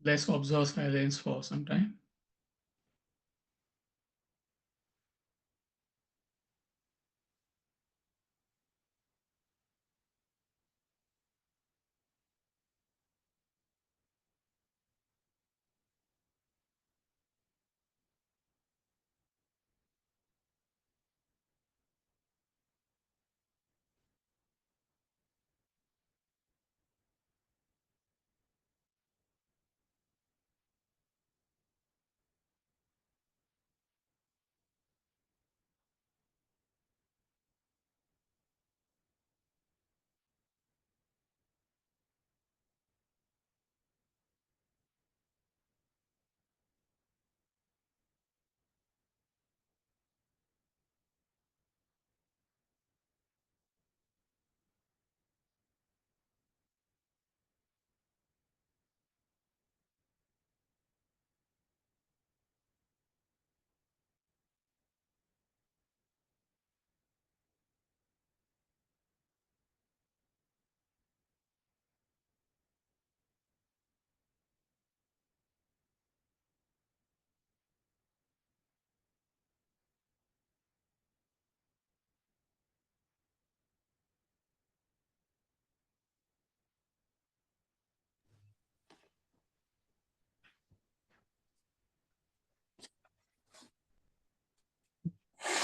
Let's observe silence for some time.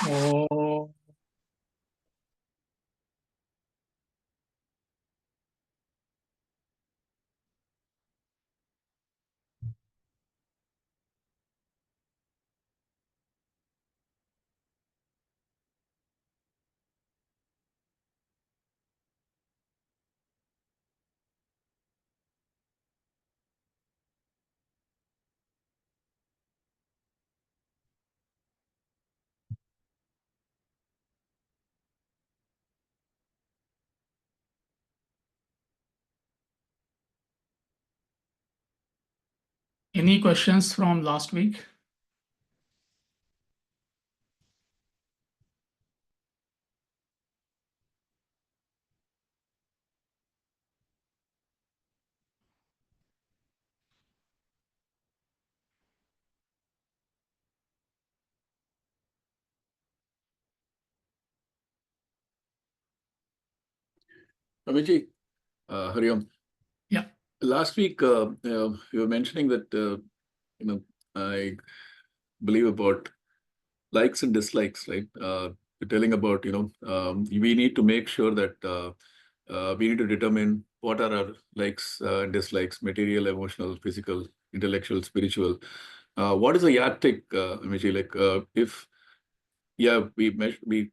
Oh, any questions from last week? Abhijit, Hari Om. Yeah. Last week, you were mentioning that I believe about likes and dislikes, right? You're telling about we need to make sure that we need to determine what are our likes and dislikes, material, emotional, physical, intellectual, spiritual. What is a yardstick, Abhijit? Like if we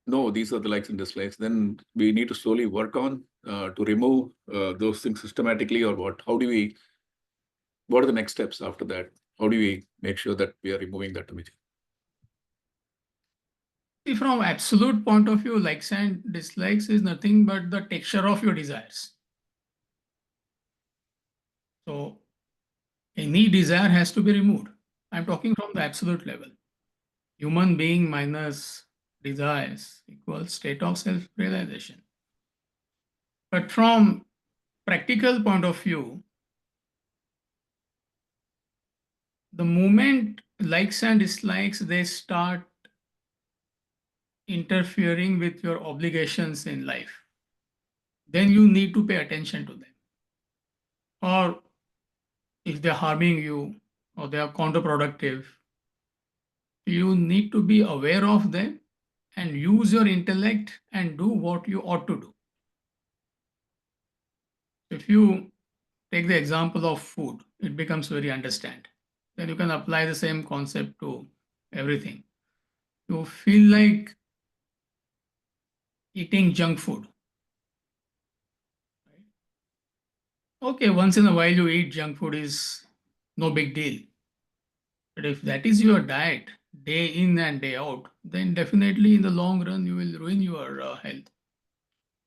know these are the likes and dislikes, then we need to slowly work on to remove those things systematically, or what? What are the next steps after that? How do we make sure that we are removing that image? See, from absolute point of view, likes and dislikes is nothing but the texture of your desires. So any desire has to be removed. I'm talking from the absolute level. Human being minus desires equals state of self-realization. But from practical point of view, the moment likes and dislikes they start interfering with your obligations in life, then you need to pay attention to them. Or if they're harming you or they are counterproductive, you need to be aware of them and use your intellect and do what you ought to do. If you take the example of food, it becomes very understand. Then you can apply the same concept to everything. You feel like eating junk food. Okay, once in a while you eat junk food is no big deal. But if that is your diet, day in and day out, then definitely in the long run you will ruin your health.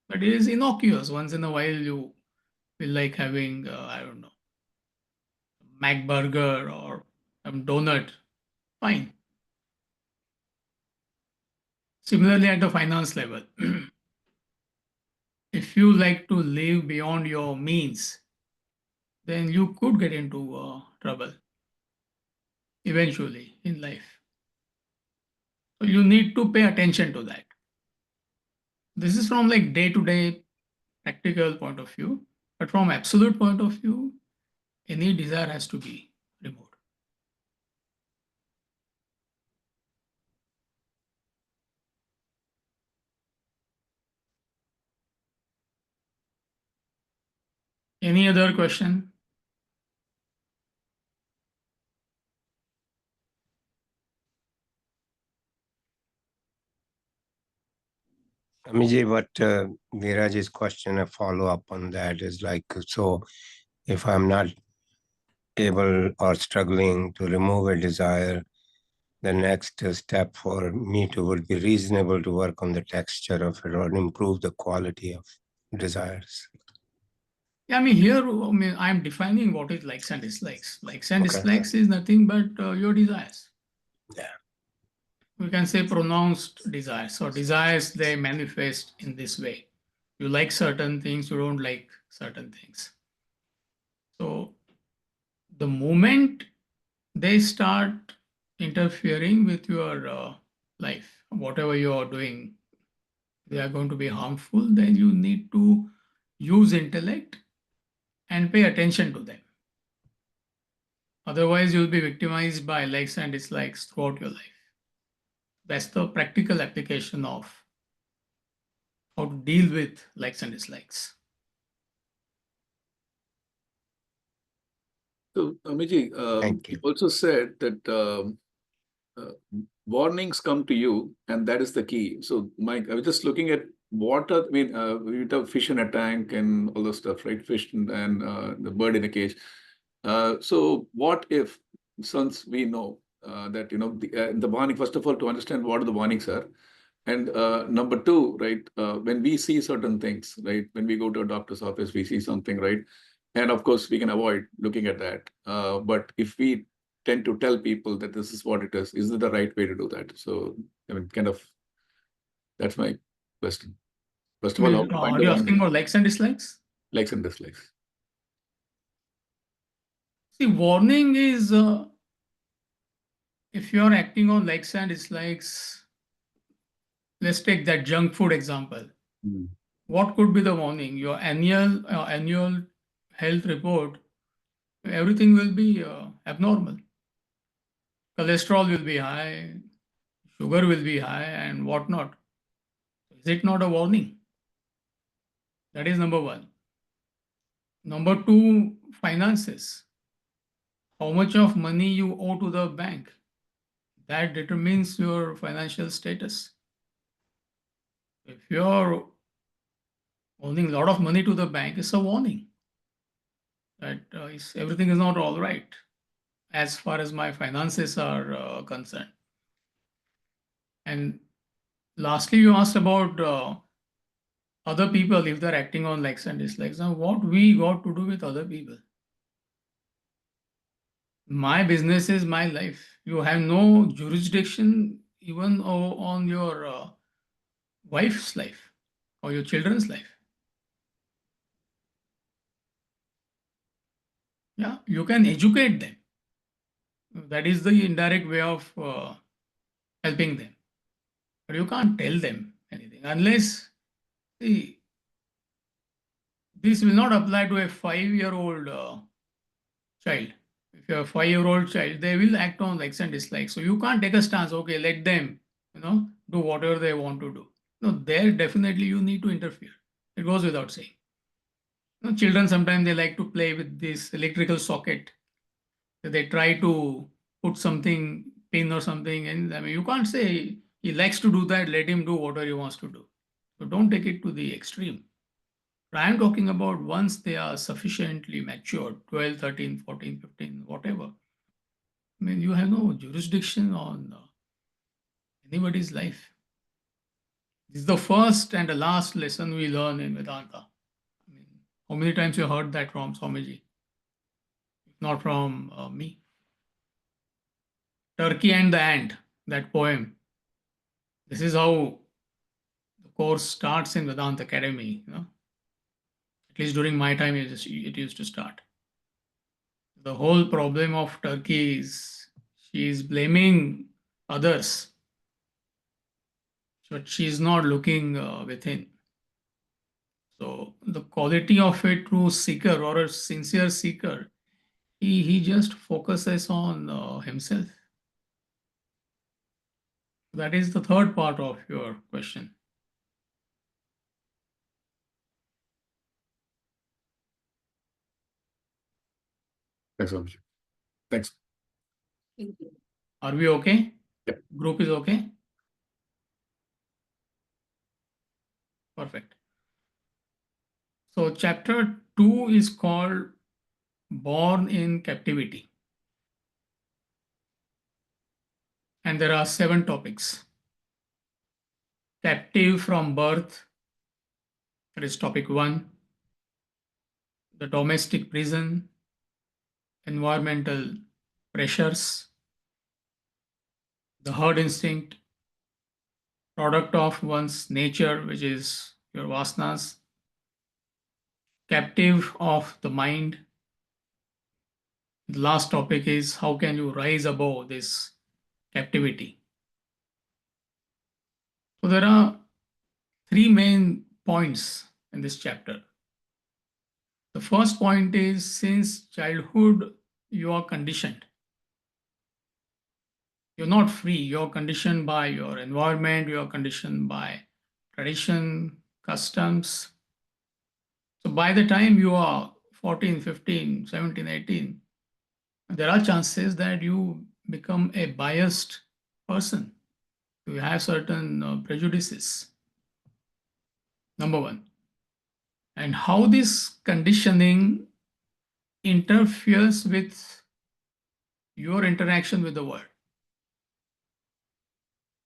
But it is innocuous. Once in a while you feel like having, I don't know, Mac burger or some donut. Fine. Similarly, at the finance level, if you like to live beyond your means, then you could get into trouble eventually in life. So you need to pay attention to that. This is from like day to day practical point of view, but from absolute point of view, any desire has to be removed. Any other question? Amiji, what Viraj's question, a follow up on that is like, so if I'm not able or struggling to remove a desire, the next step for me to would be reasonable to work on the texture of it or improve the quality of desires. Yeah, I mean, here, I mean, I'm defining what is likes and dislikes. Likes and Okay. dislikes is nothing but your desires. Yeah. We can say pronounced desires. So desires, they manifest in this way. You like certain things, you don't like certain things. So the moment they start interfering with your life, whatever you are doing, they are going to be harmful, then you need to use intellect and pay attention to them. Otherwise, you'll be victimized by likes and dislikes throughout your life. That's the practical application of how to deal with likes and dislikes. So, Amiji, Thank you you. also said that uh, warnings come to you, and that is the key. So, Mike, I was just looking at what are, I mean, we have fish in a tank and all those stuff, right? Fish and the bird in a cage. So, what if, since we know that, the warning, first of all, to understand what the warnings are, and number two, right, when we see certain things, right, when we go to a doctor's office, we see something, right? And of course, we can avoid looking at that. But if we tend to tell people that this is what it is it the right way to do that? So, I mean, kind of, that's my question. First I of all, how mean, to find are the you asking warning, about likes and dislikes? likes and dislikes. See, warning is if you are acting on likes and dislikes, let's take that junk food example. Mm. What could be the warning? Your annual health report, everything will be abnormal. Cholesterol will be high, sugar will be high, and whatnot. Is it not a warning? That is number one. Number two, finances. How much of money you owe to the bank? That determines your financial status. If you're owing a lot of money to the bank, it's a warning that everything is not all right as far as my finances are concerned. And lastly, you asked about other people if they're acting on likes and dislikes. Now, what we got to do with other people? My business is my life. You have no jurisdiction even on your wife's life or your children's life. Yeah, you can educate them. That is the indirect way of helping them. But you can't tell them anything unless, see, this will not apply to a 5-year-old child. If you're a 5-year-old child, they will act on likes and dislikes. So you can't take a stance, okay, let them, do whatever they want to do. No, there definitely you need to interfere. It goes without saying. Children sometimes they like to play with this electrical socket. They try to put something, pin or something, and I mean you can't say he likes to do that, let him do whatever he wants to do. So don't take it to the extreme. I am talking about once they are sufficiently matured, 12, 13, 14, 15, whatever. I mean, you have no jurisdiction on anybody's life. This is the first and the last lesson we learn in Vedanta. I mean, how many times you heard that from Swamiji? If not from me. Turkey and the Ant, that poem. This is how the course starts in Vedanta Academy. At least during my time, it used to start. The whole problem of Turkey is she is blaming others, but she is not looking within. So the quality of a true seeker or a sincere seeker, he just focuses on himself. That is the third part of your question. Thanks, Swamiji. Thanks. Are we okay? Yep. Group is okay? Perfect. So chapter 2 is called Born in Captivity. And there are 7 topics. Captive from birth, that is topic 1. The domestic prison, environmental pressures, the herd instinct, product of one's nature, which is your vasanas, captive of the mind. The last topic is how can you rise above this captivity. So there are 3 main points in this chapter. The first point is since childhood you are conditioned. You're not free. You're conditioned by your environment, you're conditioned by tradition, customs. So by the time you are 14, 15, 17, 18, there are chances that you become a biased person. You have certain prejudices. Number one. And how this conditioning interferes with your interaction with the world.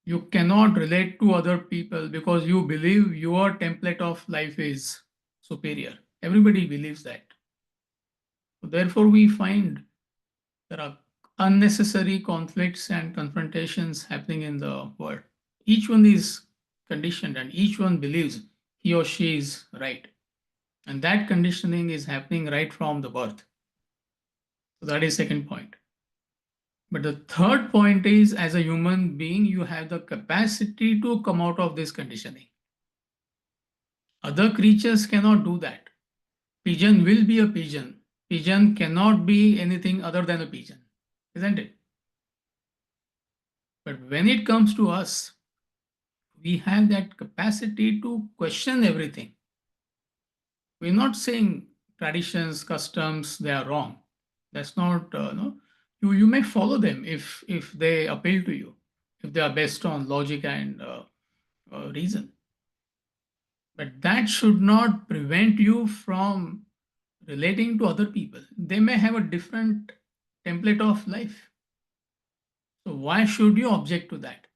You cannot relate to other people because you believe your template of life is superior. Everybody believes that. Therefore, we find there are unnecessary conflicts and confrontations happening in the world. Each one is conditioned and each one believes he or she is right. And that conditioning is happening right from the birth. So that is second point. But the third point is as a human being, you have the capacity to come out of this conditioning. Other creatures cannot do that. Pigeon will be a pigeon. Pigeon cannot be anything other than a pigeon, isn't it? But when it comes to us, we have that capacity to question everything. We're not saying traditions, customs, they are wrong. That's not, no. You may follow them if they appeal to you, if they are based on logic and reason. But that should not prevent you from relating to other people. They may have a different template of life. So why should you object to that?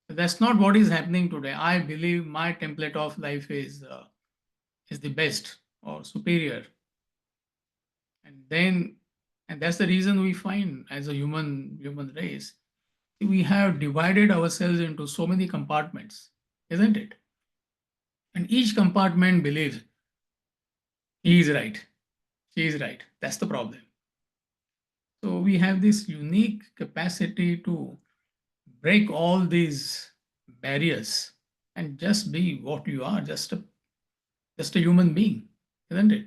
That's not what is happening today. I believe my template of life is the best or superior. And that's the reason we find as a human race, we have divided ourselves into so many compartments, isn't it? And each compartment believes he is right, she is right. That's the problem. So we have this unique capacity to break all these barriers and just be what you are, just a human being, isn't it?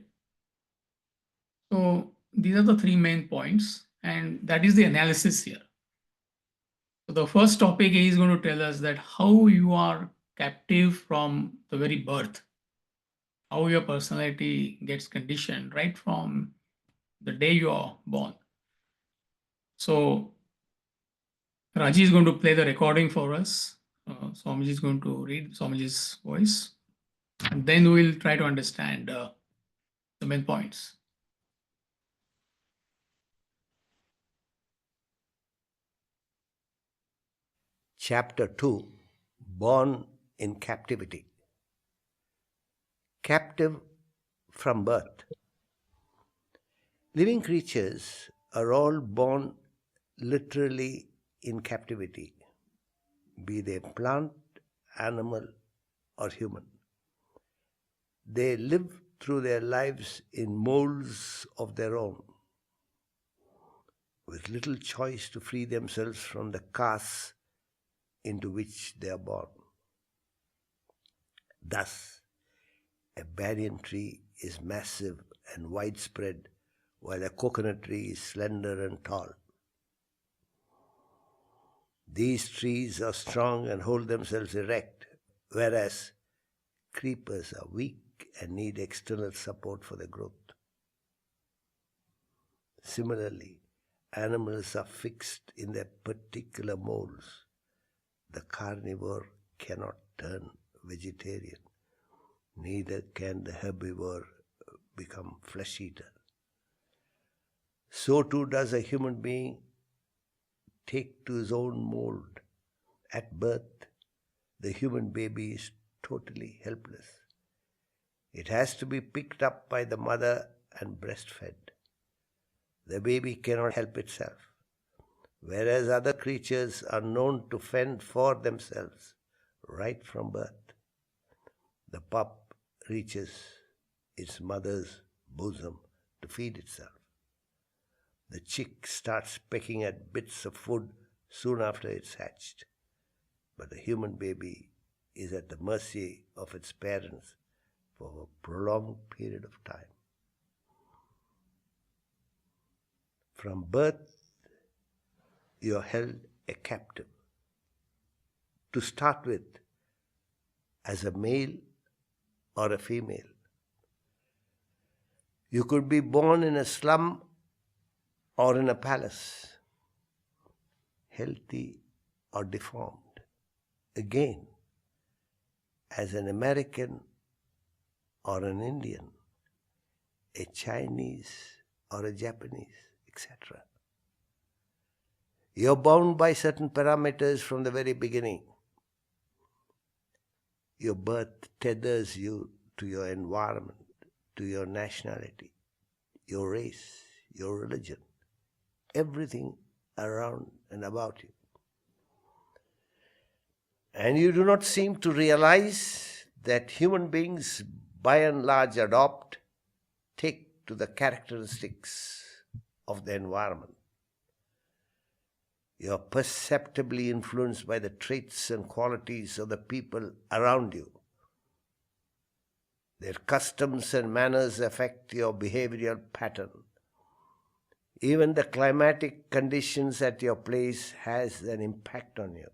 So these are the 3 main points, and that is the analysis here. So the first topic is going to tell us that how you are captive from the very birth, how your personality gets conditioned right from the day you are born. So Raji is going to play the recording for us. Swamiji is going to read Swamiji's voice, and then we'll try to understand the main points. Chapter 2 Born in Captivity. Captive from birth. Living creatures are all born literally in captivity, be they plant, animal, or human. They live through their lives in molds of their own. with little choice to free themselves from the castes into which they are born. Thus, a banyan tree is massive and widespread, while a coconut tree is slender and tall. These trees are strong and hold themselves erect, whereas creepers are weak and need external support for their growth. Similarly, animals are fixed in their particular molds. The carnivore cannot turn vegetarian, neither can the herbivore become flesh eater. So too does a human being take to his own mold. At birth, the human baby is totally helpless. It has to be picked up by the mother and breastfed. The baby cannot help itself, whereas other creatures are known to fend for themselves right from birth. The pup reaches its mother's bosom to feed itself. The chick starts pecking at bits of food soon after it's hatched. But the human baby is at the mercy of its parents for a prolonged period of time. From birth, you are held a captive. To start with, as a male or a female. You could be born in a slum or in a palace, healthy or deformed. Again, as an American or an Indian, a Chinese or a Japanese, etc. You're bound by certain parameters from the very beginning. Your birth tethers you to your environment, to your nationality, your race, your religion, everything around and about you. And you do not seem to realize that human beings, by and large, take to the characteristics of the environment. You are perceptibly influenced by the traits and qualities of the people around you. Their customs and manners affect your behavioral pattern. Even the climatic conditions at your place has an impact on you.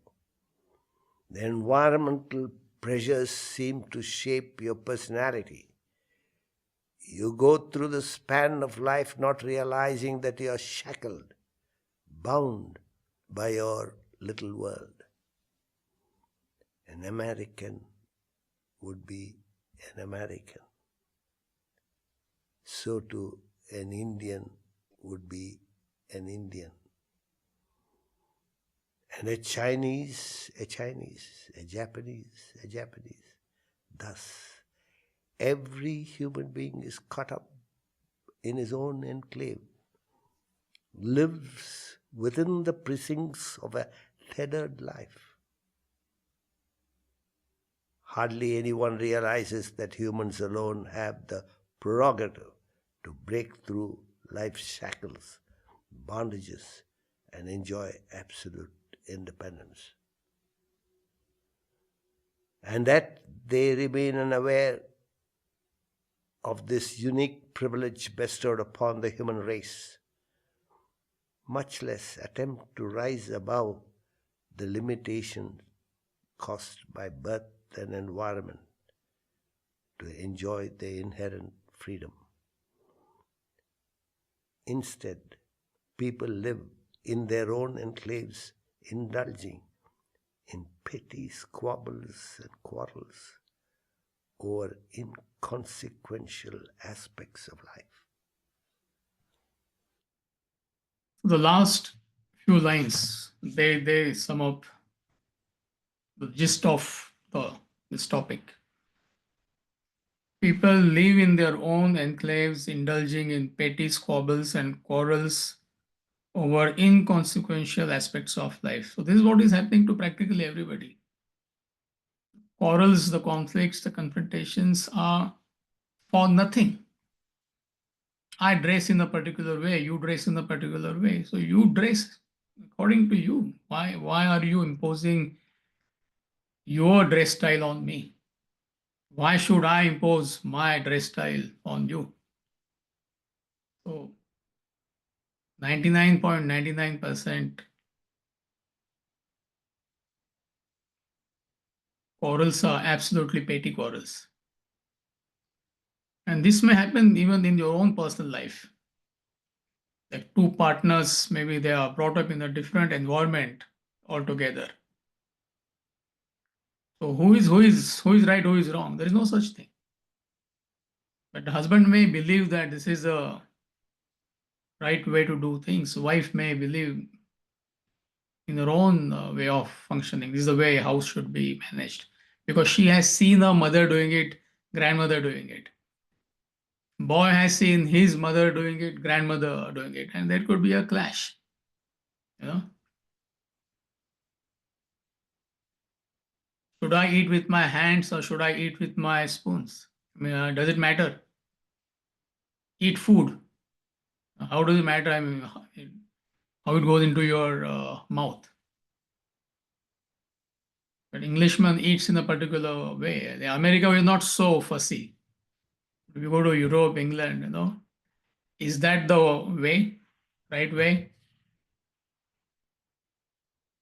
The environmental pressures seem to shape your personality. You go through the span of life not realizing that you are shackled, bound by your little world. An American would be an American. So too, an Indian would be an Indian. And a Chinese, a Chinese, a Japanese, a Japanese. Thus, every human being is caught up in his own enclave, lives within the precincts of a tethered life. Hardly anyone realizes that humans alone have the prerogative to break through life's shackles, bondages, and enjoy absolute independence. And that they remain unaware of this unique privilege bestowed upon the human race, much less attempt to rise above the limitations caused by birth and environment to enjoy their inherent freedom. Instead, people live in their own enclaves, indulging in petty squabbles and quarrels over inconsequential aspects of life. The last few lines, they sum up the gist of this topic. People live in their own enclaves, indulging in petty squabbles and quarrels over inconsequential aspects of life. So, this is what is happening to practically everybody. Quarrels, the conflicts, the confrontations are for nothing. I dress in a particular way, you dress in a particular way. So you dress according to you. Why are you imposing your dress style on me? Why should I impose my dress style on you? So 99.99% quarrels are absolutely petty quarrels. And this may happen even in your own personal life. Like two partners, maybe they are brought up in a different environment altogether. So who is right, who is wrong? There is no such thing. But the husband may believe that this is a right way to do things. Wife may believe in her own way of functioning. This is the way a house should be managed because she has seen her mother doing it, grandmother doing it. Boy has seen his mother doing it, grandmother doing it, and there could be a clash. You know, should I eat with my hands or should I eat with my spoons? I mean, does it matter? Eat food. How does it matter? I mean, how it goes into your mouth. But Englishman eats in a particular way. The America is not so fussy. If you go to Europe, England, is that the way, right way?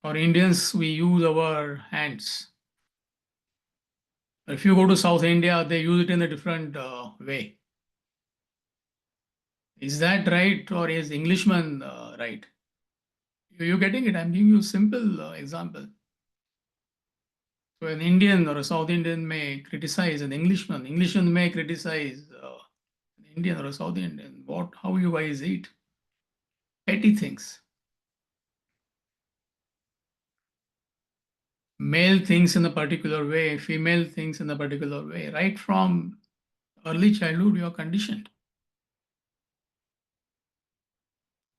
Or Indians, we use our hands. If you go to South India, they use it in a different way. Is that right, or is Englishman right? You getting it? I'm giving you a simple example. So an Indian or a South Indian may criticize an Englishman. Englishman may criticize an Indian or a South Indian. How you guys eat? Petty things. Male thinks in a particular way, female thinks in a particular way. Right from early childhood, you are conditioned.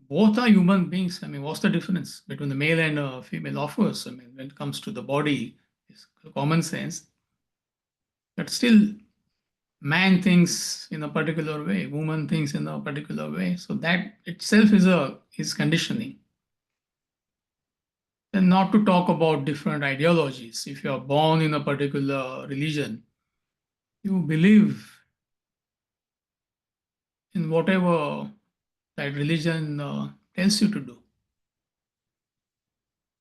Both are human beings. I mean, what's the difference between the male and female? Of course, I mean, when it comes to the body, it's common sense. But still, man thinks in a particular way, woman thinks in a particular way. So that itself is conditioning. And not to talk about different ideologies. If you are born in a particular religion, you believe in whatever that religion tells you to do.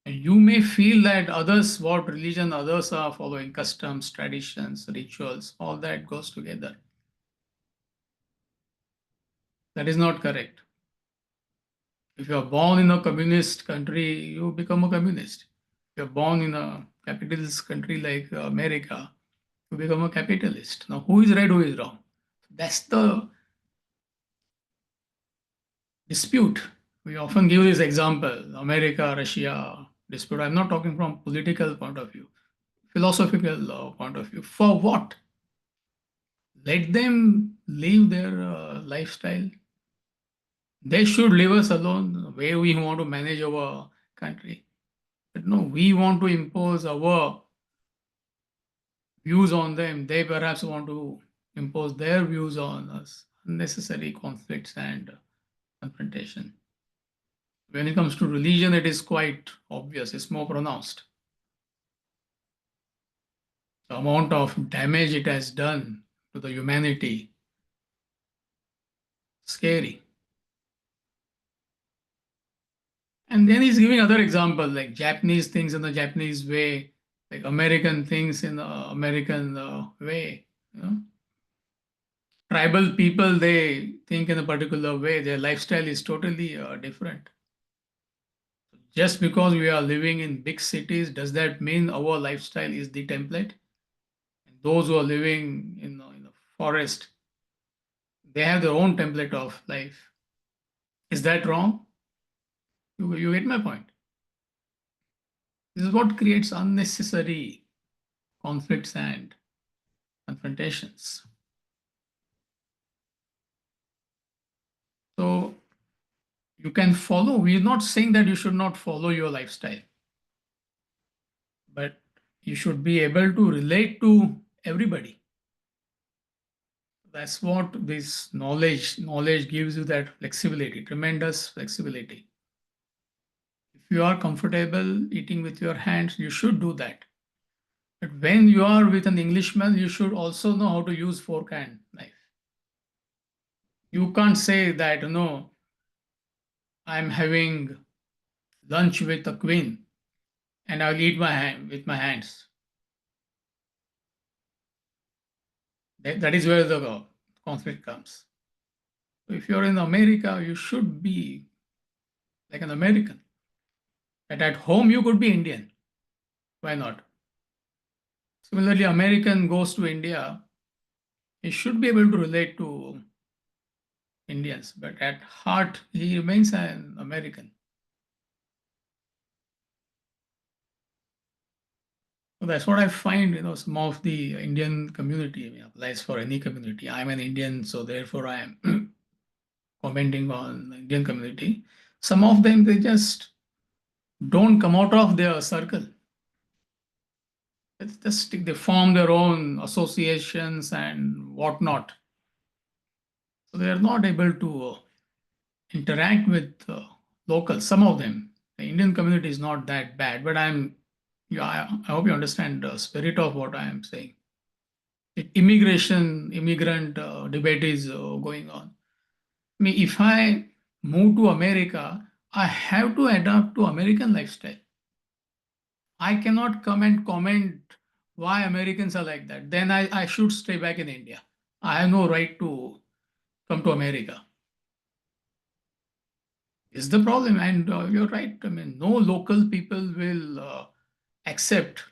And you may feel that others, what religion others are following, customs, traditions, rituals, all that goes together. That is not correct. If you are born in a communist country, you become a communist. If you're born in a capitalist country like America, you become a capitalist. Now, who is right, who is wrong? That's the dispute. We often give this example, America, Russia dispute. I'm not talking from political point of view, philosophical point of view. For what? Let them live their lifestyle. They should leave us alone the way we want to manage our country. But no, we want to impose our views on them. They perhaps want to impose their views on us. Unnecessary conflicts and confrontation. When it comes to religion, it is quite obvious, it's more pronounced. The amount of damage it has done to the humanity, scary. And then he's giving other examples like Japanese things in the Japanese way, like American things in the American way. You know? Tribal people, they think in a particular way. Their lifestyle is totally different. Just because we are living in big cities, does that mean our lifestyle is the template? And those who are living in the forest, they have their own template of life. Is that wrong? You get my point. This is what creates unnecessary conflicts and confrontations. So you can follow. We're not saying that you should not follow your lifestyle, but you should be able to relate to everybody. That's what this knowledge gives you, that flexibility, tremendous flexibility. If you are comfortable eating with your hands, you should do that. But when you are with an Englishman, you should also know how to use fork and knife. You can't say that, no, I'm having lunch with a queen and I'll eat with my hands. That is where the conflict comes. So if you're in America, you should be like an American. But at home, you could be Indian. Why not? Similarly, American goes to India, he should be able to relate to Indians, but at heart, he remains an American. So that's what I find, some of the Indian community, I mean, applies for any community. I'm an Indian, so therefore I am commenting on the Indian community. Some of them, they just don't come out of their circle. It's just they form their own associations and whatnot. So they are not able to interact with locals. Some of them, the Indian community is not that bad, but I hope you understand the spirit of what I am saying. Immigrant debate is going on. I mean, if I move to America, I have to adapt to American lifestyle. I cannot come and comment why Americans are like that. Then I should stay back in India. I have no right to come to America. Is the problem. And you're right. I mean, no local people will accept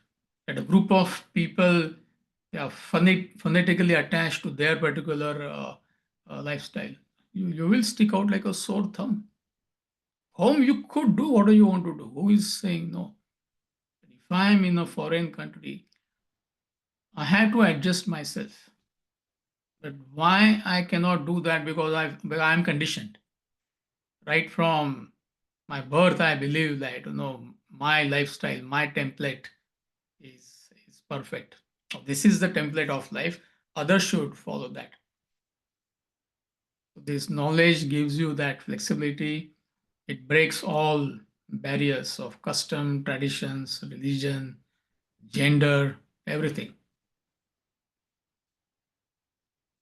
that a group of people, they are phonetically attached to their particular lifestyle. You will stick out like a sore thumb. Home, you could do whatever you want to do. Who is saying no? If I'm in a foreign country, I have to adjust myself. But why I cannot do that? Because I'm conditioned. Right from my birth, I believe that my lifestyle, my template is perfect. This is the template of life. Others should follow that. This knowledge gives you that flexibility. It breaks all barriers of custom, traditions, religion, gender, everything.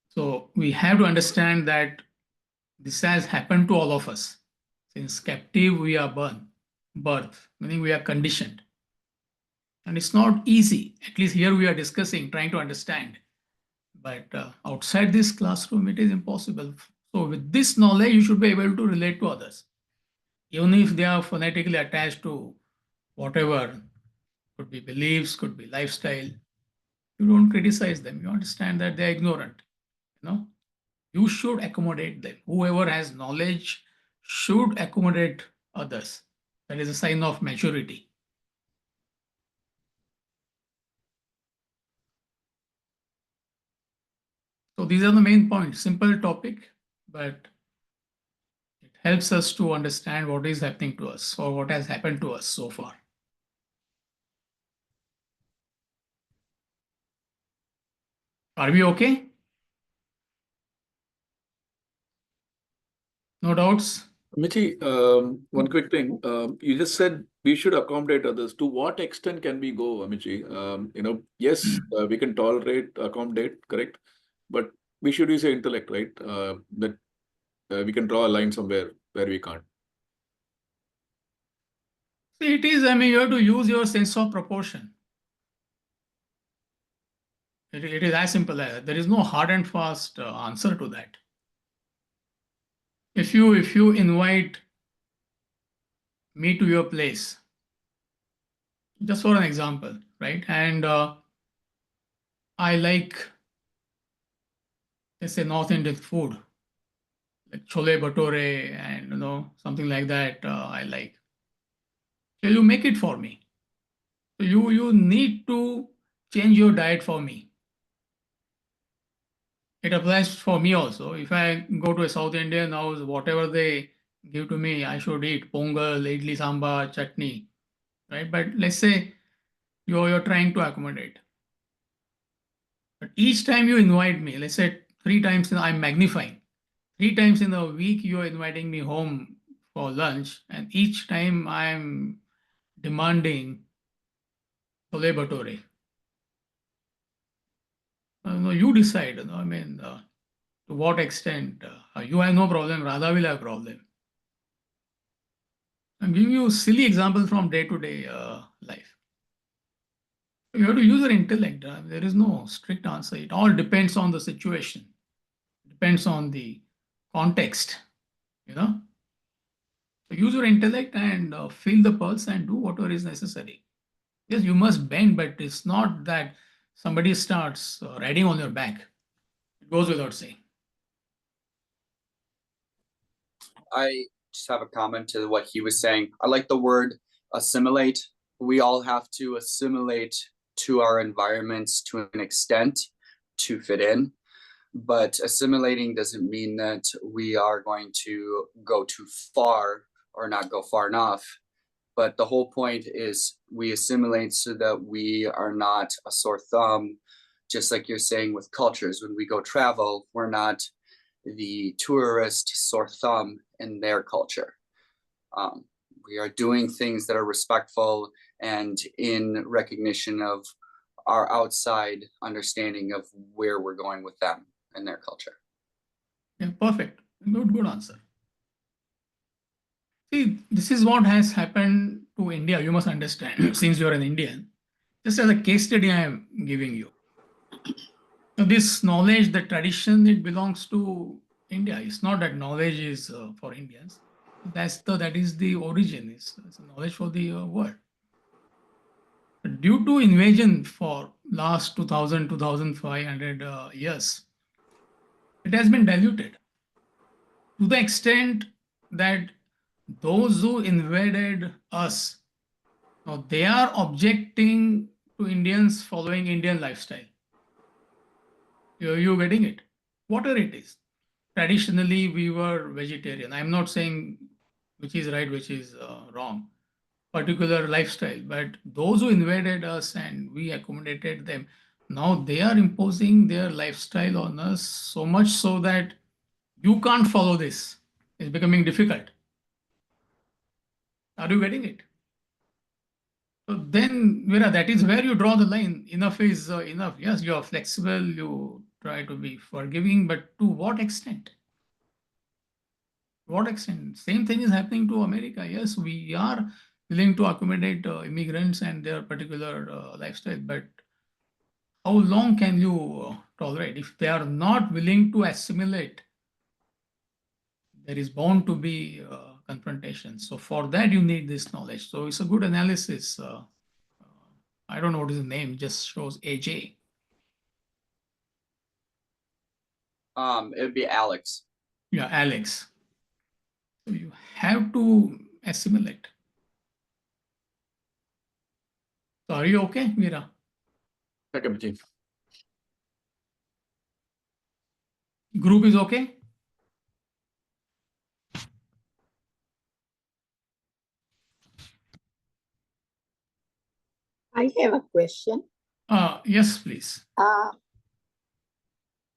So we have to understand that this has happened to all of us. Since captive, we are birth, meaning we are conditioned. And it's not easy. At least here we are discussing, trying to understand. But outside this classroom, it is impossible. So with this knowledge, you should be able to relate to others. Even if they are phonetically attached to whatever, could be beliefs, could be lifestyle, you don't criticize them. You understand that they're ignorant. You should accommodate them. Whoever has knowledge should accommodate others. That is a sign of maturity. So these are the main points. Simple topic, but it helps us to understand what is happening to us or what has happened to us so far. Are we okay? No doubts? Michi, one quick thing. You just said we should accommodate others. To what extent can we go, Amici? Yes, we can tolerate, accommodate, correct? But we should use our intellect, right? That we can draw a line somewhere where we can't. See, it is, I mean, you have to use your sense of proportion. It is as simple as that. There is no hard and fast answer to that. If you invite me to your place, just for an example, right? And I like, let's say, North Indian food, like chole bhature and something like that. I like. So you make it for me. So you need to change your diet for me. It applies for me also. If I go to a South Indian house, whatever they give to me, I should eat pongal, idli, sambar, chutney, right? But let's say you're trying to accommodate. But each time you invite me, let's say 3 times I'm magnifying. 3 times in a week, you are inviting me home for lunch, and each time I'm demanding chole bhature. No, you decide. I mean, to what extent you have no problem, Radha will have problem. I'm giving you silly examples from day-to-day life. You have to use your intellect. There is no strict answer. It all depends on the situation. Depends on the context. You know. So use your intellect and feel the pulse and do whatever is necessary. Yes, you must bend, but it's not that somebody starts riding on your back. It goes without saying. I just have a comment to what he was saying. I like the word assimilate. We all have to assimilate to our environments to an extent to fit in. But assimilating doesn't mean that we are going to go too far or not go far enough. But the whole point is we assimilate so that we are not a sore thumb, just like you're saying with cultures. When we go travel, we're not the tourist sore thumb in their culture. We are doing things that are respectful and in recognition of our outside understanding of where we're going with them and their culture. Yeah, perfect. Good answer. See, this is what has happened to India. You must understand, since you're an Indian. Just as a case study, I am giving you. So this knowledge, the tradition, it belongs to India. It's not that knowledge is for Indians. That is the origin. It's a knowledge for the world. Due to invasion for last 2000, 2500 years, it has been diluted to the extent that those who invaded us, now they are objecting to Indians following Indian lifestyle. You getting it? Whatever it is. Traditionally, we were vegetarian. I'm not saying which is right, which is wrong, particular lifestyle. But those who invaded us and we accommodated them, now they are imposing their lifestyle on us so much so that you can't follow this. It's becoming difficult. Are you getting it? So then, Veera, that is where you draw the line. Enough is enough. Yes, you are flexible, you try to be forgiving, but to what extent? What extent? Same thing is happening to America. Yes, we are willing to accommodate immigrants and their particular lifestyle, but how long can you tolerate? If they are not willing to assimilate, there is bound to be confrontation. So for that, you need this knowledge. So it's a good analysis. I don't know what is the name, just shows AJ. It would be Alex. Yeah, Alex. So you have to assimilate. So are you okay, Veera? Captivity. Group is okay? I have a question. Yes, please.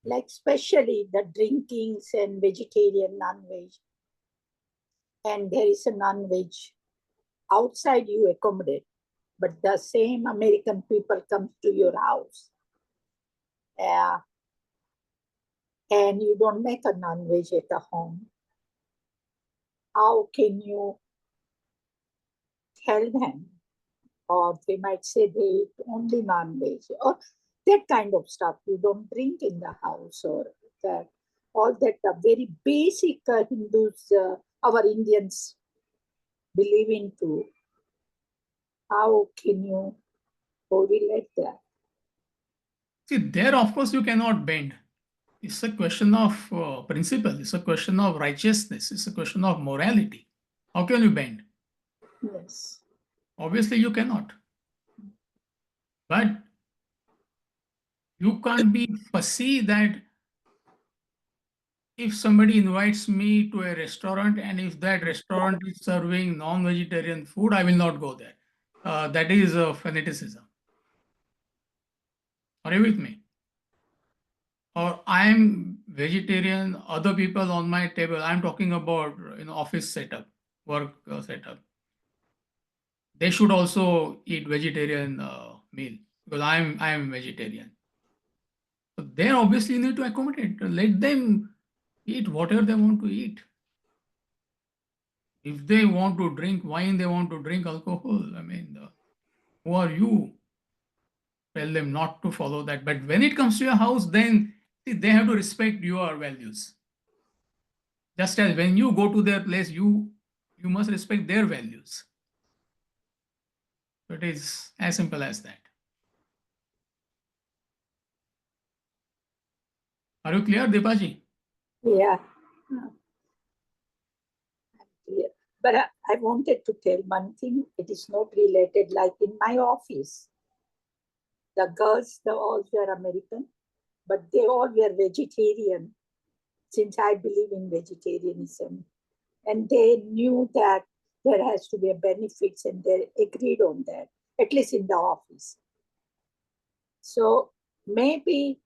Like especially the drinkings and vegetarian, non-veg, and there is a non-veg outside you accommodate, but the same American people come to your house, and you don't make a non-veg at the home. How can you tell them? Or they might say they eat only non-veg, or that kind of stuff. You don't drink in the house, or that all that very basic Hindus, our Indians believe into. How can you correlate that? See, there, of course, you cannot bend. It's a question of principle. It's a question of righteousness. It's a question of morality. How can you bend? Yes. Obviously, you cannot. But you can't be fussy that if somebody invites me to a restaurant and if that restaurant is serving non-vegetarian food, I will not go there. That is fanaticism. Are you with me? or I'm vegetarian, other people on my table, I'm talking about office setup, work setup. They should also eat vegetarian meal because I'm vegetarian. So they obviously need to accommodate. Let them eat whatever they want to eat. If they want to drink wine, they want to drink alcohol. I mean, who are you? Tell them not to follow that. But when it comes to your house, then see, they have to respect your values. Just as when you go to their place, you must respect their values. So it is as simple as that. Are you clear, Deepaji? Yeah. Clear. But I wanted to tell one thing. It is not related. Like in my office, the girls, they all were American, but they all were vegetarian, since I believe in vegetarianism. And they knew that there has to be a benefits, and they agreed on that, at least in the office. So maybe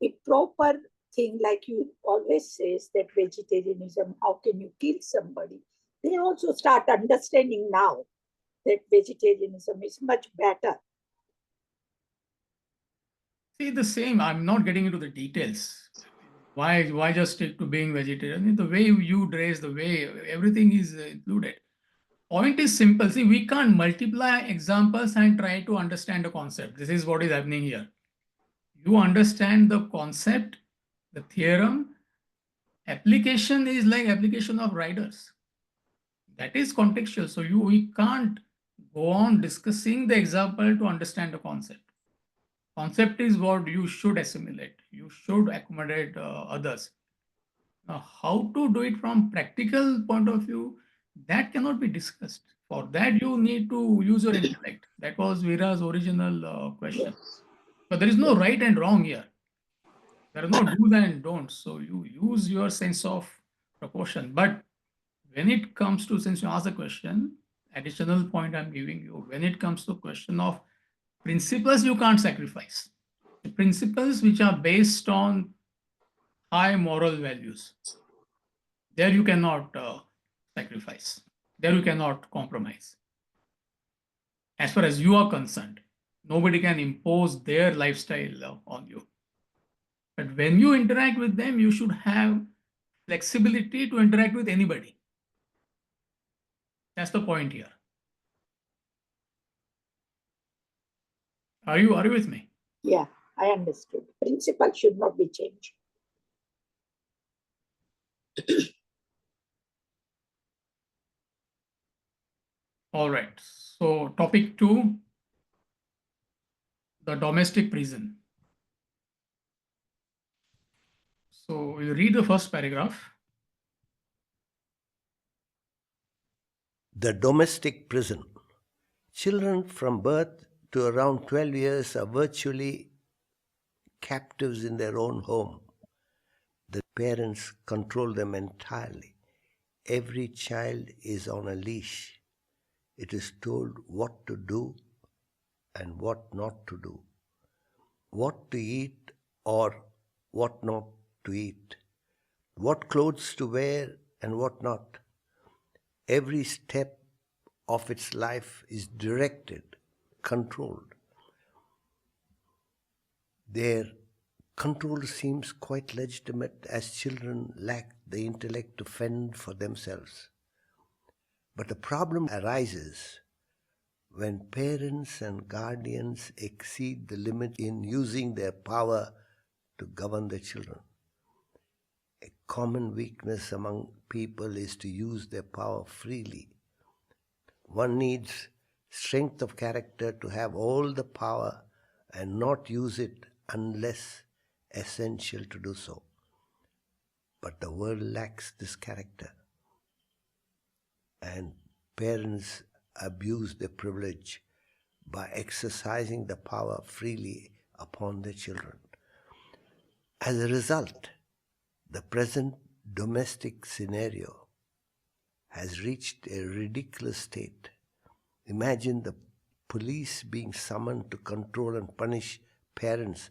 a proper thing, like you always says, that vegetarianism, how can you kill somebody? They also start understanding now that vegetarianism is much better. See, the same. I'm not getting into the details. Why just stick to being vegetarian? The way you dress, the way everything is included. Point is simple. See, we can't multiply examples and try to understand a concept. This is what is happening here. You understand the concept, the theorem. Application is like application of riders. That is contextual. So we can't go on discussing the example to understand the concept. Concept is what you should assimilate. You should accommodate others. Now, how to do it from practical point of view, that cannot be discussed. For that, you need to use your intellect. That was Veera's original question. But there is no right and wrong here. There are no do's and don'ts. So you use your sense of proportion. But when it comes to, since you asked the question, additional point I'm giving you, when it comes to question of principles, you can't sacrifice. The principles which are based on high moral values, there you cannot sacrifice. There you cannot compromise. As far as you are concerned, nobody can impose their lifestyle on you. But when you interact with them, you should have flexibility to interact with anybody. That's the point here. Are you with me? Yeah, I understood. Principle should not be changed. All right. So topic 2, the domestic prison. So you read the first paragraph. The domestic prison. Children from birth to around 12 years are virtually captives in their own home. The parents control them entirely. Every child is on a leash. It is told what to do and what not to do, what to eat or what not to eat, what clothes to wear and what not. Every step of its life is directed, controlled. Their control seems quite legitimate, as children lack the intellect to fend for themselves. But the problem arises when parents and guardians exceed the limit in using their power to govern their children. A common weakness among people is to use their power freely. One needs strength of character to have all the power and not use it unless essential to do so. But the world lacks this character, and parents abuse their privilege by exercising the power freely upon their children. As a result, the present domestic scenario has reached a ridiculous state. Imagine the police being summoned to control and punish parents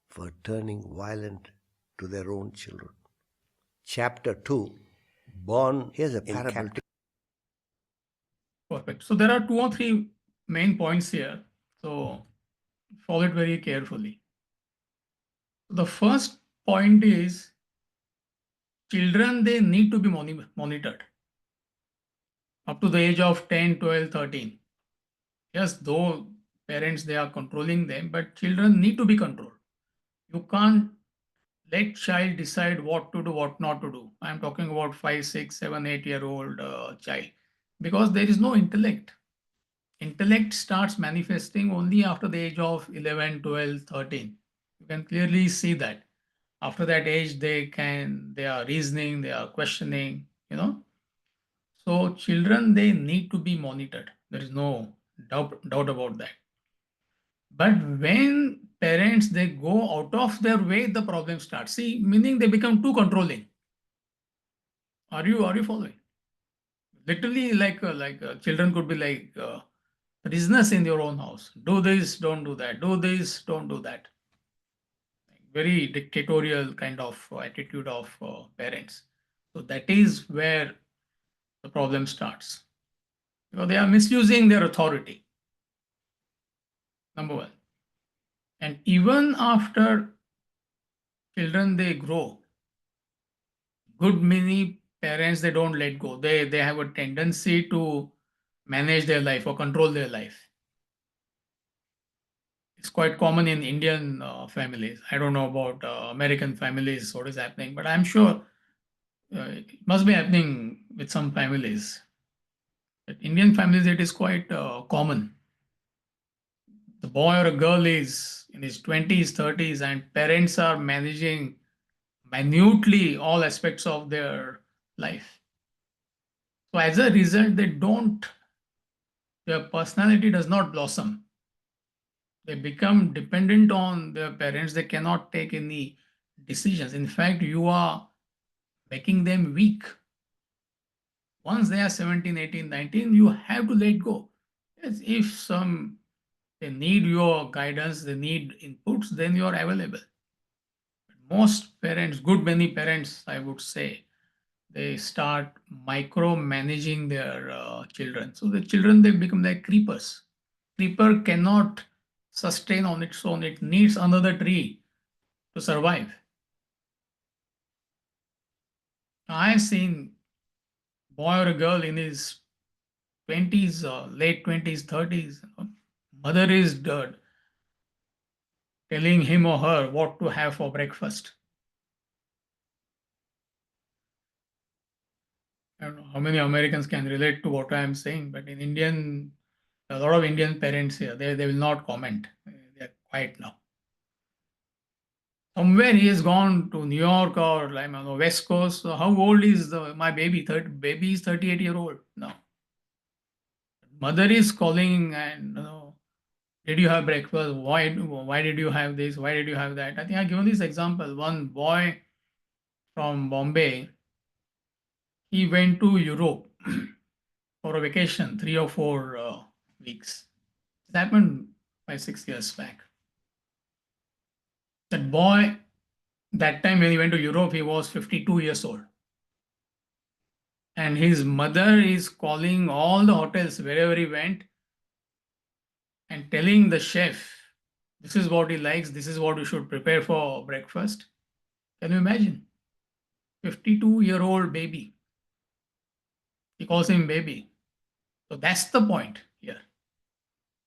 for turning violent to their own children. Chapter 2, Born Here's a parable. Perfect. So there are 2 or 3 main points here. So follow it very carefully. The first point is children, they need to be monitored up to the age of 10, 12, 13. Yes, though parents, they are controlling them, but children need to be controlled. You can't let child decide what to do, what not to do. I'm talking about 5, 6, 7, 8 year old child, because there is no intellect. Intellect starts manifesting only after the age of 11, 12, 13. You can clearly see that. After that age, they are reasoning, they are questioning. So children, they need to be monitored. There is no doubt about that. But when parents, they go out of their way, the problem starts. See, meaning they become too controlling. Are you following? Literally, children could be like prisoners in your own house. Do this, don't do that. Do this, don't do that. Very dictatorial kind of attitude of parents. So that is where the problem starts. Because they are misusing their authority. Number one. And even after children, they grow, good many parents, they don't let go. They have a tendency to manage their life or control their life. It's quite common in Indian families. I don't know about American families, what is happening, but I'm sure it must be happening with some families. But Indian families, it is quite common. The boy or a girl is in his 20s, 30s, and parents are managing minutely all aspects of their life. So as a result, their personality does not blossom. They become dependent on their parents. They cannot take any decisions. In fact, you are making them weak. Once they are 17, 18, 19, you have to let go. If they need your guidance, they need inputs, then you are available. Most parents, good many parents, I would say, they start micromanaging their children. So the children, they become like creepers. Creeper cannot sustain on its own. It needs another tree to survive. I've seen boy or a girl in his 20s, late 20s, 30s. Mother is telling him or her what to have for breakfast. I don't know how many Americans can relate to what I'm saying, but in Indian, a lot of Indian parents here, they will not comment. They're quiet now. Somewhere he has gone to New York or like, on the West Coast. So how old is my baby? Baby is 38-year-old now. Mother is calling and did you have breakfast? Why did you have this? Why did you have that? I think I've given this example. One boy from Bombay, he went to Europe for a vacation, 3 or 4 weeks. It happened 5, 6 years back. That boy, that time when he went to Europe, he was 52 years old. And his mother is calling all the hotels wherever he went and telling the chef, this is what he likes, this is what you should prepare for breakfast. Can you imagine? 52-year-old baby. He calls him baby. So that's the point here.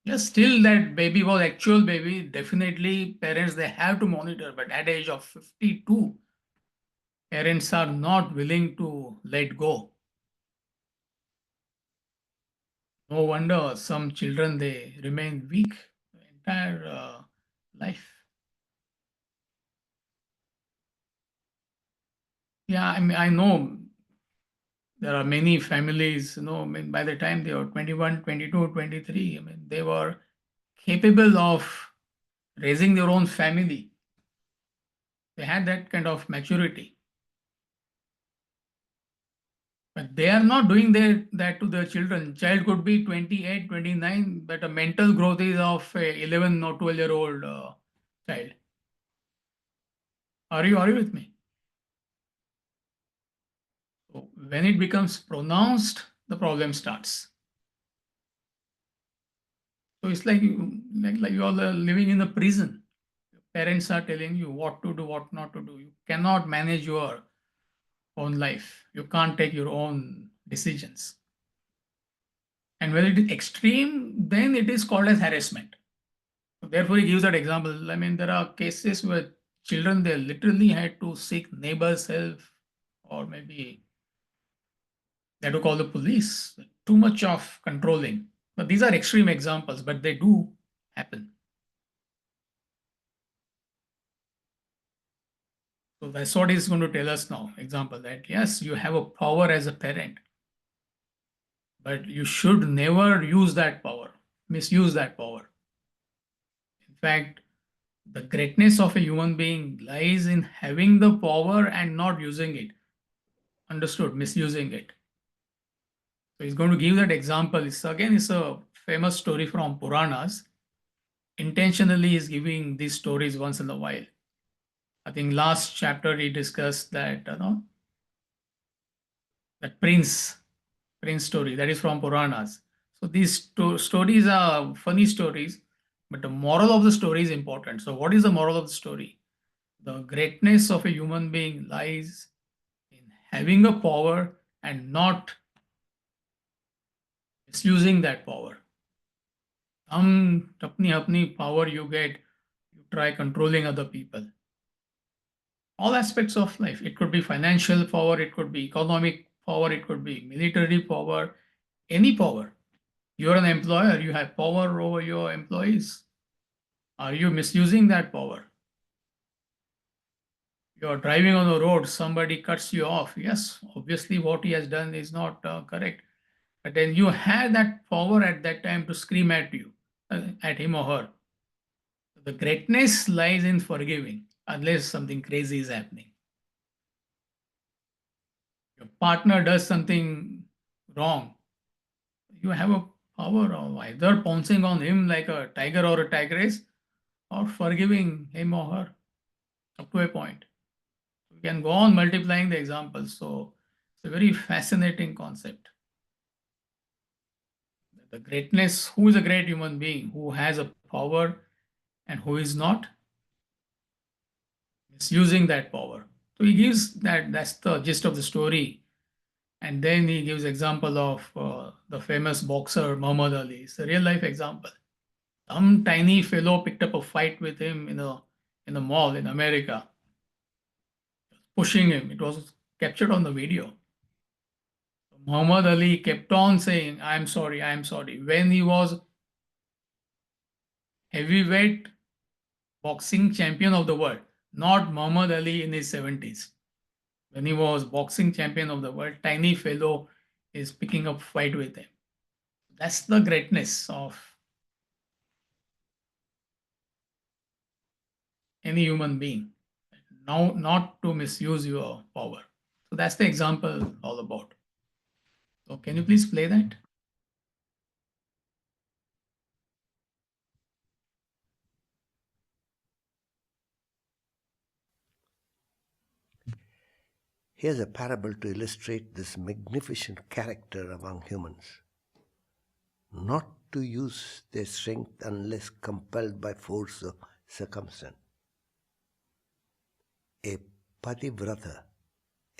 Yes, still that baby was actual baby. Definitely parents, they have to monitor, but at the age of 52, parents are not willing to let go. No wonder some children, they remain weak the entire life. Yeah, I mean, I know there are many families, I mean, by the time they were 21, 22, 23, I mean, they were capable of raising their own family. They had that kind of maturity. But they are not doing that to their children. Child could be 28, 29, but a mental growth is of a 11 or 12-year-old child. Are you with me? So when it becomes pronounced, the problem starts. So it's like you are living in a prison. Your parents are telling you what to do, what not to do. You cannot manage your own life. You can't take your own decisions. And when it is extreme, then it is called as harassment. Therefore, he gives that example. I mean, there are cases where children they literally had to seek neighbors' help, or maybe they had to call the police. Too much of controlling. But these are extreme examples, but they do happen. So that's what he's going to tell us now. Example that yes, you have a power as a parent, but you should never use that power, misuse that power. In fact, the greatness of a human being lies in having the power and not using it. Understood? Misusing it. So he's going to give that example. It's a famous story from Puranas. Intentionally, he's giving these stories once in a while. I think last chapter he discussed that that prince story that is from Puranas. So these stories are funny stories, but the moral of the story is important. So what is the moral of the story? The greatness of a human being lies in having a power and not misusing that power. Apni power you get, you try controlling other people. All aspects of life. It could be financial power, it could be economic power, it could be military power, any power. You're an employer, you have power over your employees. Are you misusing that power? You're driving on the road, somebody cuts you off. Yes, obviously, what he has done is not correct. But then you had that power at that time to scream at him or her. The greatness lies in forgiving, unless something crazy is happening. Your partner does something wrong, you have a power of either pouncing on him like a tiger or a tigress or forgiving him or her up to a point. We can go on multiplying the examples. So it's a very fascinating concept. The greatness, who is a great human being, who has a power and who is not misusing that power. So he gives that's the gist of the story. And then he gives example of the famous boxer Muhammad Ali. It's a real life example. Some tiny fellow picked up a fight with him in a mall in America, pushing him. It was captured on the video. Muhammad Ali kept on saying, I'm sorry, I'm sorry. When he was heavyweight boxing champion of the world, not Muhammad Ali in his 70s. When he was boxing champion of the world, tiny fellow is picking up fight with him. That's the greatness of any human being. Now, not to misuse your power. So that's the example all about. So can you please play that? Here's a parable to illustrate this magnificent character among humans. Not to use their strength unless compelled by force or circumstance. A pativrata,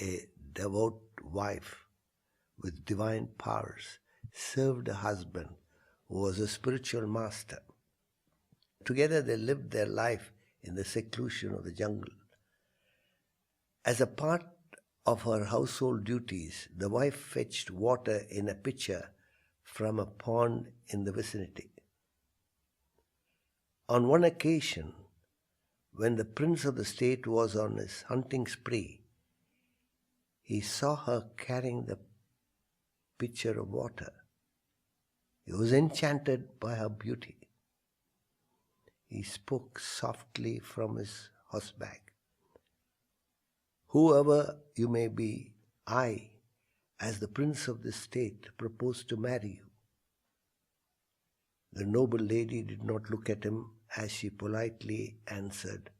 a devout wife with divine powers, served a husband who was a spiritual master. Together they lived their life in the seclusion of the jungle. As a part of her household duties, the wife fetched water in a pitcher from a pond in the vicinity. On one occasion, when the prince of the state was on his hunting spree, he saw her carrying the pitcher of water. He was enchanted by her beauty. He spoke softly from his horseback. Whoever you may be, I, as the prince of this state, propose to marry you. The noble lady did not look at him as she politely answered,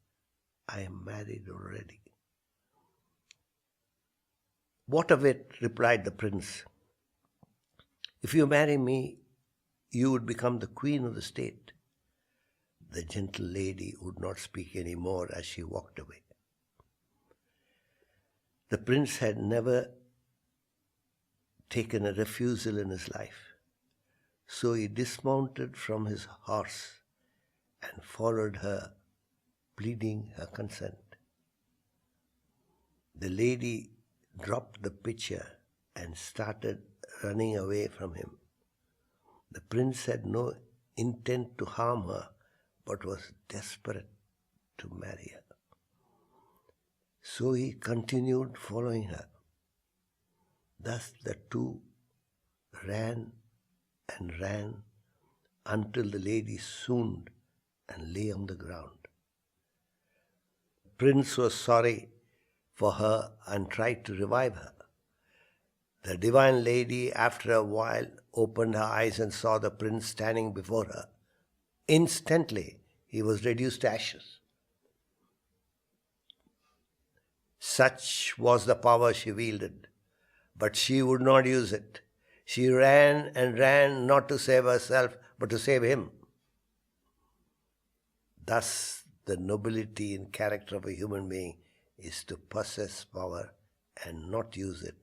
I am married already. What of it? Replied the prince. If you marry me, you would become the queen of the state. The gentle lady would not speak any more as she walked away. The prince had never taken a refusal in his life, so he dismounted from his horse and followed her, pleading her consent. The lady dropped the pitcher and started running away from him. The prince had no intent to harm her, but was desperate to marry her. So he continued following her. Thus the two ran and ran until the lady swooned and lay on the ground. The prince was sorry for her and tried to revive her. The divine lady, after a while, opened her eyes and saw the prince standing before her. Instantly, he was reduced to ashes. Such was the power she wielded, but she would not use it. She ran and ran not to save herself, but to save him. Thus, the nobility and character of a human being is to possess power and not use it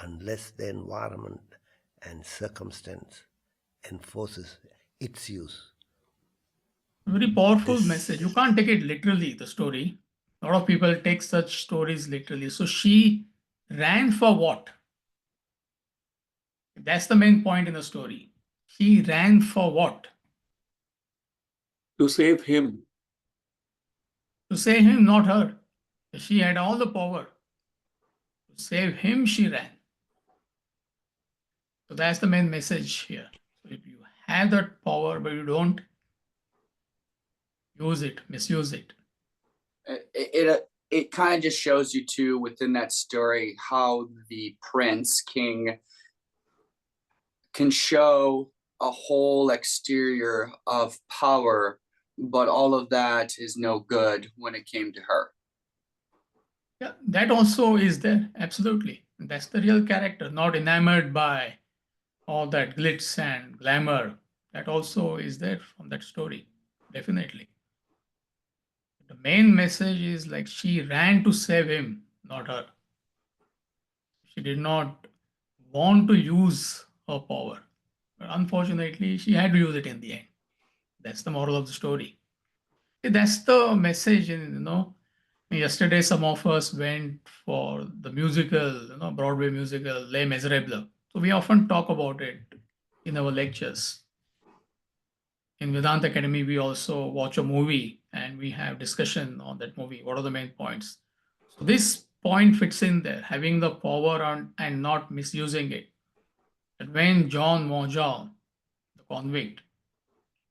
unless the environment and circumstance enforces its use. Very powerful This message. You can't take it literally, the story. A lot of people take such stories literally. So she ran for what? That's the main point in the story. She ran for what? To save him. To save him, not her. She had all the power. To save him, she ran. So that's the main message here. So if you have that power, but you don't use it, misuse it. It kind of just shows you too within that story how the prince king can show a whole exterior of power, but all of that is no good when it came to her. Yeah, that also is there. Absolutely. That's the real character, not enamored by all that glitz and glamour. That also is there from that story. Definitely. The main message is like she ran to save him, not her. She did not want to use her power. But unfortunately, she had to use it in the end. That's the moral of the story. That's the message, Yesterday, some of us went for the musical, Broadway musical, Les Miserables. So we often talk about it in our lectures. In Vedanta Academy, we also watch a movie and we have discussion on that movie. What are the main points? So this point fits in there, having the power and not misusing it. That when John Valjean, the convict,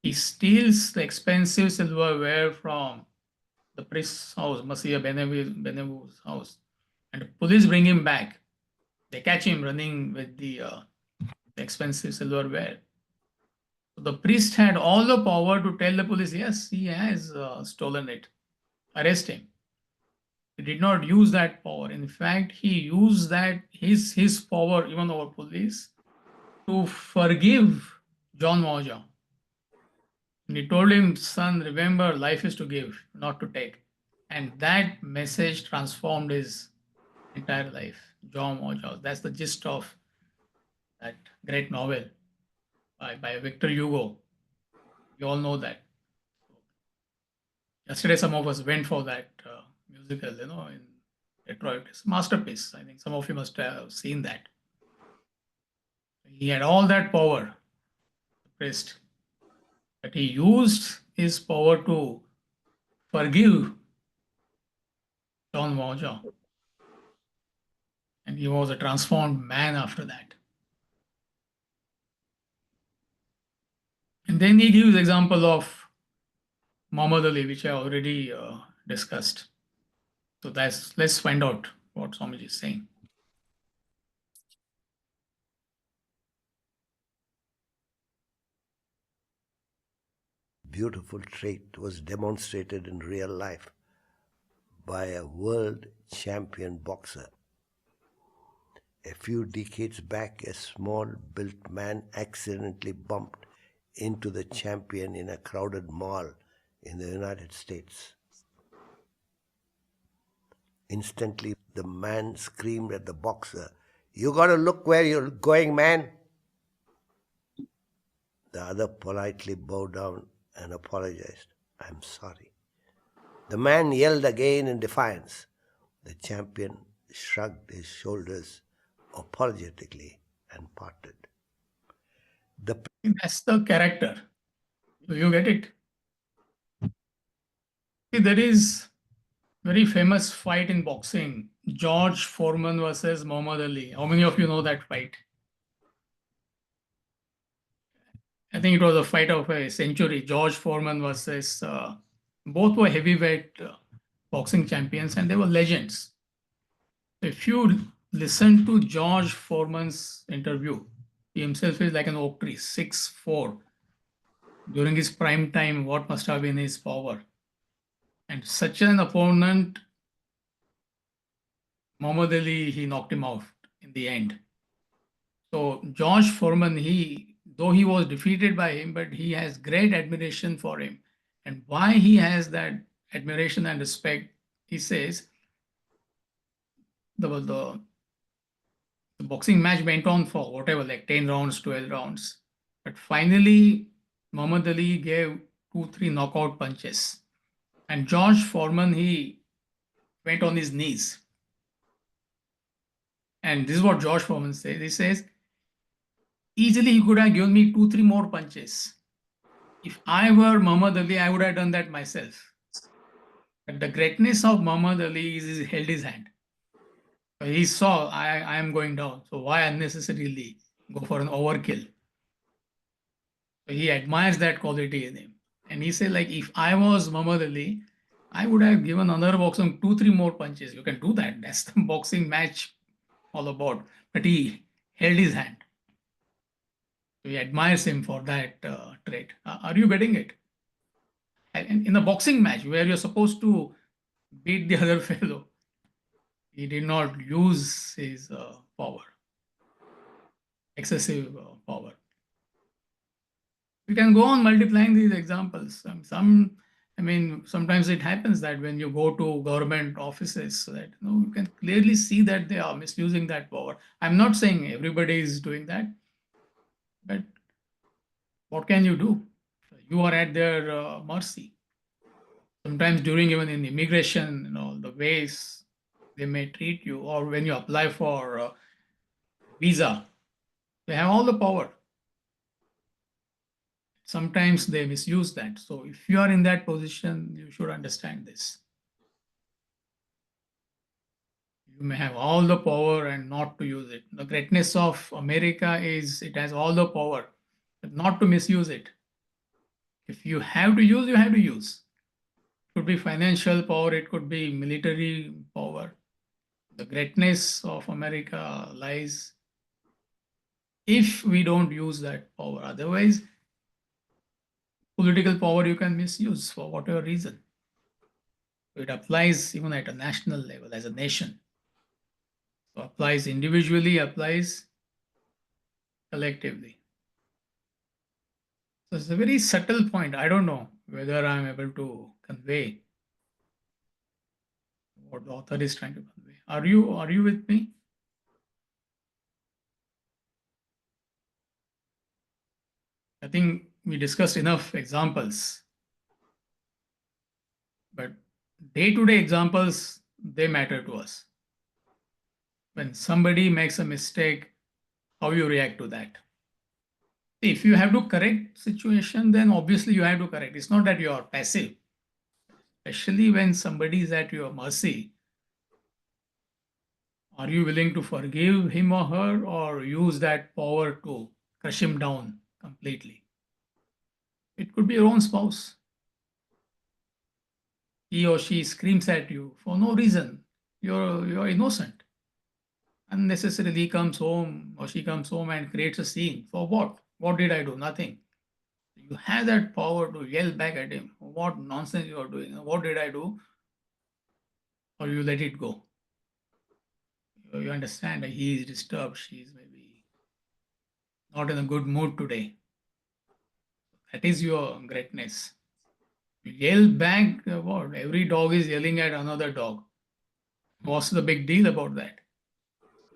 he steals the expensive silverware from the priest's house, Monsieur Benevu's house, and the police bring him back. They catch him running with the expensive silverware. So the priest had all the power to tell the police, yes, he has stolen it. Arrest him. He did not use that power. In fact, he used that his power even over police to forgive John Valjean. And he told him, son, remember, life is to give, not to take. And that message transformed his entire life. John Valjean. That's the gist of that great novel by Victor Hugo. You all know that. Yesterday, some of us went for that musical, in Detroit. It's a masterpiece. I think some of you must have seen that. He had all that power, the priest, but he used his power to forgive John Valjean. And he was a transformed man after that. And then he gives example of Muhammad Ali, which I already discussed. So let's find out what Swamiji is saying. beautiful trait was demonstrated in real life by a world champion boxer. A few decades back, a small built man accidentally bumped into the champion in a crowded mall in the United States. Instantly, the man screamed at the boxer, "You gotta look where you're going, man!" The other politely bowed down and apologized. "I'm sorry." The man yelled again in defiance. The champion shrugged his shoulders apologetically and parted. That's the character. Do you get it? See, there is very famous fight in boxing, George Foreman versus Muhammad Ali. How many of you know that fight? I think it was a fight of a century. George Foreman versus both were heavyweight boxing champions, and they were legends. If you listen to George Foreman's interview, he himself is like an oak tree, 6'4". During his prime time, what must have been his power? And such an opponent, Muhammad Ali, he knocked him out in the end. So George Foreman, though he was defeated by him, but he has great admiration for him. And why he has that admiration and respect, he says, the boxing match went on for whatever, like 10 rounds, 12 rounds. But finally, Muhammad Ali gave 2, 3 knockout punches. And George Foreman, he went on his knees. And this is what George Foreman says. He says, easily he could have given me 2, 3 more punches. If I were Muhammad Ali, I would have done that myself. But the greatness of Muhammad Ali is he held his hand. He saw I am going down. So why unnecessarily go for an overkill? So he admires that quality in him. And he said, like, if I was Muhammad Ali, I would have given another boxer 2, 3 more punches. You can do that. That's the boxing match all about. But he held his hand. So he admires him for that trait. Are you getting it? And in a boxing match where you're supposed to beat the other fellow, he did not use his power, excessive power. We can go on multiplying these examples. I mean, sometimes it happens that when you go to government offices, that you can clearly see that they are misusing that power. I'm not saying everybody is doing that, but what can you do? You are at their mercy. Sometimes during even in immigration, the ways they may treat you, or when you apply for visa, they have all the power. Sometimes they misuse that. So if you are in that position, you should understand this. You may have all the power and not to use it. The greatness of America is it has all the power, but not to misuse it. If you have to use, you have to use. It could be financial power, it could be military power. The greatness of America lies if we don't use that power. Otherwise, political power you can misuse for whatever reason. It applies even at a national level as a nation. So applies individually, applies collectively. So it's a very subtle point. I don't know whether I'm able to convey what the author is trying to convey. Are you with me? I think we discussed enough examples, but day-to-day examples, they matter to us. When somebody makes a mistake, how you react to that. If you have to correct situation, then obviously you have to correct. It's not that you are passive, especially when somebody is at your mercy. Are you willing to forgive him or her, or use that power to crush him down completely? It could be your own spouse. He or she screams at you for no reason. You're innocent. Unnecessarily comes home or she comes home and creates a scene. For what? What did I do? Nothing. You have that power to yell back at him. What nonsense you are doing? What did I do? or you let it go. You understand that he is disturbed, she is maybe not in a good mood today. That is your greatness. You yell back, what? Every dog is yelling at another dog. What's the big deal about that?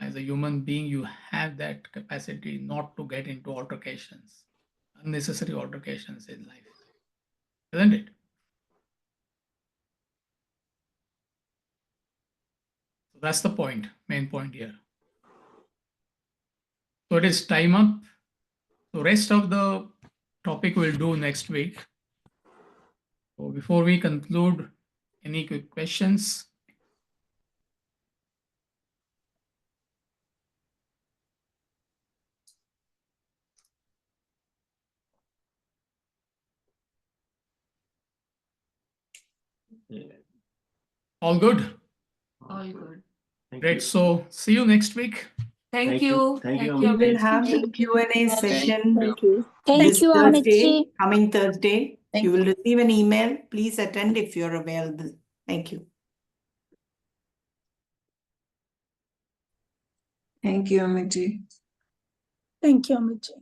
As a human being, you have that capacity not to get into altercations, unnecessary altercations in life, isn't it? So that's the point, main point here. So it is time up. The rest of the topic we'll do next week. So before we conclude, any quick questions? All good? All good. Great. So see you next week. Thank you. Thank you, Thank Amit. you. We will have the Thank you. Q&A session Thank you. this you, Thursday, Amitji. coming Thursday. You will receive an email. Please attend if you're available. Thank you. Thank you, Amitji. Thank you, Amitji.